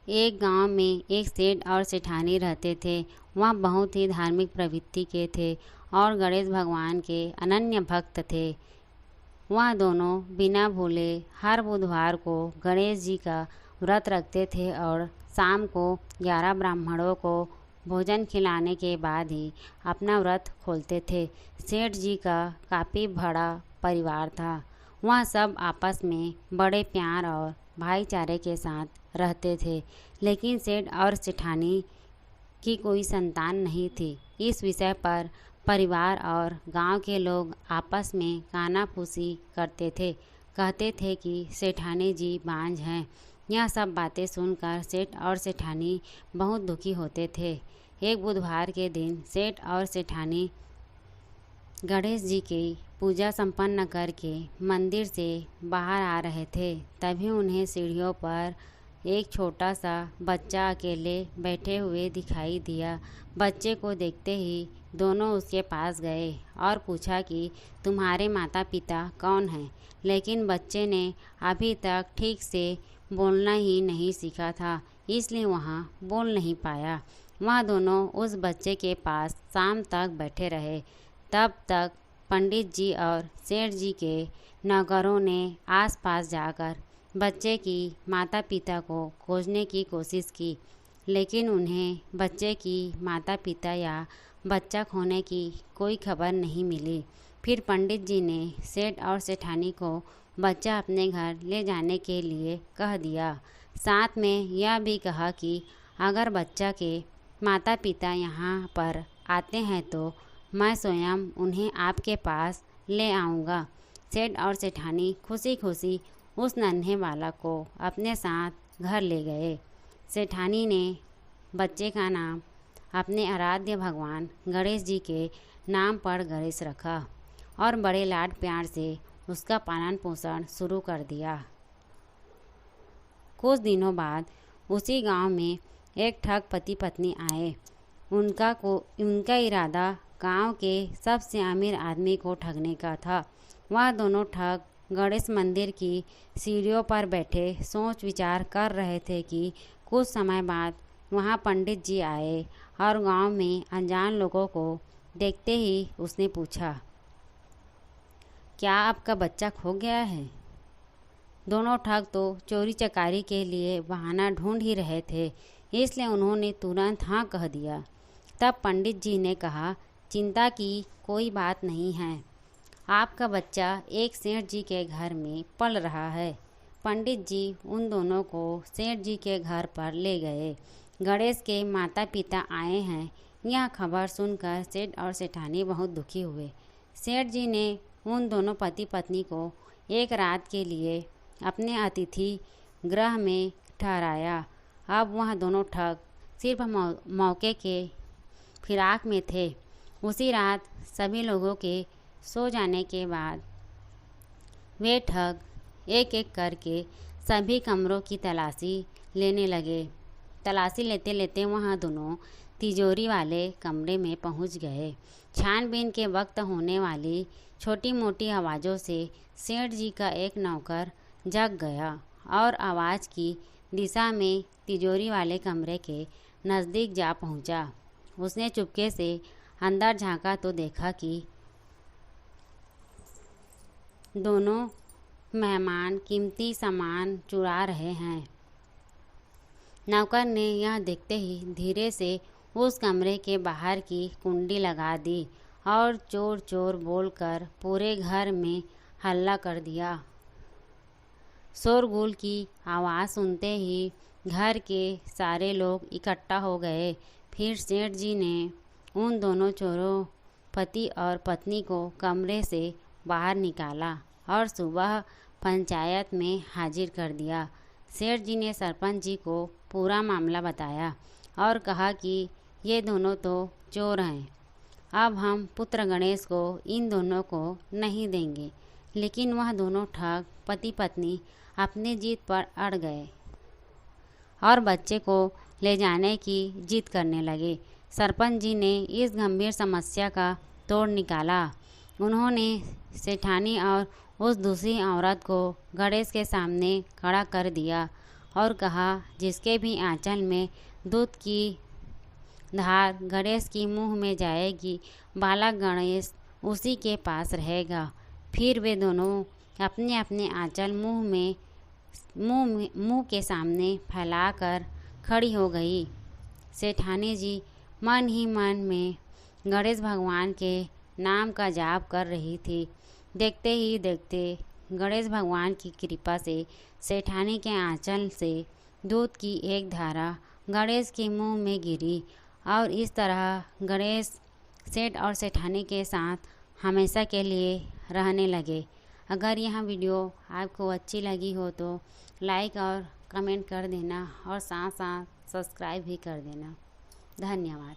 एक गांव में एक सेठ और सेठानी रहते थे। वह बहुत ही धार्मिक प्रवृत्ति के थे और गणेश भगवान के अनन्य भक्त थे। वह दोनों बिना भूले हर बुधवार को गणेश जी का व्रत रखते थे और शाम को 11 ब्राह्मणों को भोजन खिलाने के बाद ही अपना व्रत खोलते थे। सेठ जी का काफ़ी बड़ा परिवार था। वह सब आपस में बड़े प्यार और भाईचारे के साथ रहते थे, लेकिन सेठ और सेठानी की कोई संतान नहीं थी। इस विषय पर परिवार और गांव के लोग आपस में कानाफूसी करते थे। कहते थे कि सेठानी जी बांझ हैं। यह सब बातें सुनकर सेठ और सेठानी बहुत दुखी होते थे। एक बुधवार के दिन सेठ और सेठानी गणेश जी की पूजा संपन्न करके मंदिर से बाहर आ रहे थे। तभी उन्हें सीढ़ियों पर एक छोटा सा बच्चा अकेले बैठे हुए दिखाई दिया। बच्चे को देखते ही दोनों उसके पास गए और पूछा कि तुम्हारे माता पिता कौन हैं। लेकिन बच्चे ने अभी तक ठीक से बोलना ही नहीं सीखा था, इसलिए वहाँ बोल नहीं पाया। वह दोनों उस बच्चे के पास शाम तक बैठे रहे। तब तक पंडित जी और सेठ जी के नौकरों ने आसपास जाकर बच्चे की माता पिता को खोजने की कोशिश की, लेकिन उन्हें बच्चे की माता पिता या बच्चा खोने की कोई खबर नहीं मिली। फिर पंडित जी ने सेठ और सेठानी को बच्चा अपने घर ले जाने के लिए कह दिया। साथ में यह भी कहा कि अगर बच्चा के माता पिता यहाँ पर आते हैं तो मैं स्वयं उन्हें आपके पास ले आऊँगा। सेठ और सेठानी खुशी खुशी उस नन्हे बालक को अपने साथ घर ले गए। सेठानी ने बच्चे का नाम अपने आराध्य भगवान गणेश जी के नाम पर गणेश रखा और बड़े लाड प्यार से उसका पालन पोषण शुरू कर दिया। कुछ दिनों बाद उसी गांव में एक ठग पति पत्नी आए। उनका इरादा गांव के सबसे अमीर आदमी को ठगने का था। वह दोनों ठग गणेश मंदिर की सीढ़ियों पर बैठे सोच विचार कर रहे थे कि कुछ समय बाद वहां पंडित जी आए और गांव में अनजान लोगों को देखते ही उसने पूछा, क्या आपका बच्चा खो गया है? दोनों ठग तो चोरी चकारी के लिए बहाना ढूंढ ही रहे थे, इसलिए उन्होंने तुरंत हाँ कह दिया। तब पंडित जी ने कहा, चिंता की कोई बात नहीं है, आपका बच्चा एक सेठ जी के घर में पल रहा है। पंडित जी उन दोनों को सेठ जी के घर पर ले गए। गणेश के माता पिता आए हैं, यह खबर सुनकर सेठ और सेठानी बहुत दुखी हुए। सेठ जी ने उन दोनों पति पत्नी को एक रात के लिए अपने अतिथि गृह में ठहराया। अब वह दोनों ठग सिर्फ मौके के फिराक में थे। उसी रात सभी लोगों के सो जाने के बाद वे ठग एक एक करके सभी कमरों की तलाशी लेने लगे। तलाशी लेते लेते वहाँ दोनों तिजोरी वाले कमरे में पहुँच गए। छानबीन के वक्त होने वाली छोटी मोटी आवाज़ों से सेठ जी का एक नौकर जग गया और आवाज़ की दिशा में तिजोरी वाले कमरे के नज़दीक जा पहुँचा। उसने चुपके से अंदर झांका तो देखा कि दोनों मेहमान कीमती सामान चुरा रहे हैं। नौकर ने यह देखते ही धीरे से उस कमरे के बाहर की कुंडी लगा दी और चोर चोर बोलकर पूरे घर में हल्ला कर दिया। शोरगुल की आवाज़ सुनते ही घर के सारे लोग इकट्ठा हो गए। फिर सेठ जी ने उन दोनों चोरों पति और पत्नी को कमरे से बाहर निकाला और सुबह पंचायत में हाजिर कर दिया। सेठ जी ने सरपंच जी को पूरा मामला बताया और कहा कि ये दोनों तो चोर हैं। अब हम पुत्र गणेश को इन दोनों को नहीं देंगे। लेकिन वह दोनों ठग पति पत्नी अपनी जीत पर अड़ गए और बच्चे को ले जाने की जिद करने लगे। सरपंच जी ने इस गंभीर समस्या का तोड़ निकाला। उन्होंने सेठानी और उस दूसरी औरत को गणेश के सामने खड़ा कर दिया और कहा, जिसके भी आंचल में दूध की धार गणेश की मुंह में जाएगी, बालक गणेश उसी के पास रहेगा। फिर वे दोनों अपने अपने आंचल मुंह के सामने फैलाकर खड़ी हो गई। सेठानी जी मन ही मन में गणेश भगवान के नाम का जाप कर रही थी। देखते ही देखते गणेश भगवान की कृपा से सेठानी के आंचल से दूध की एक धारा गणेश के मुंह में गिरी और इस तरह गणेश सेठ और सेठानी के साथ हमेशा के लिए रहने लगे। अगर यह वीडियो आपको अच्छी लगी हो तो लाइक और कमेंट कर देना और साथ साथ सब्सक्राइब भी कर देना। धन्यवाद।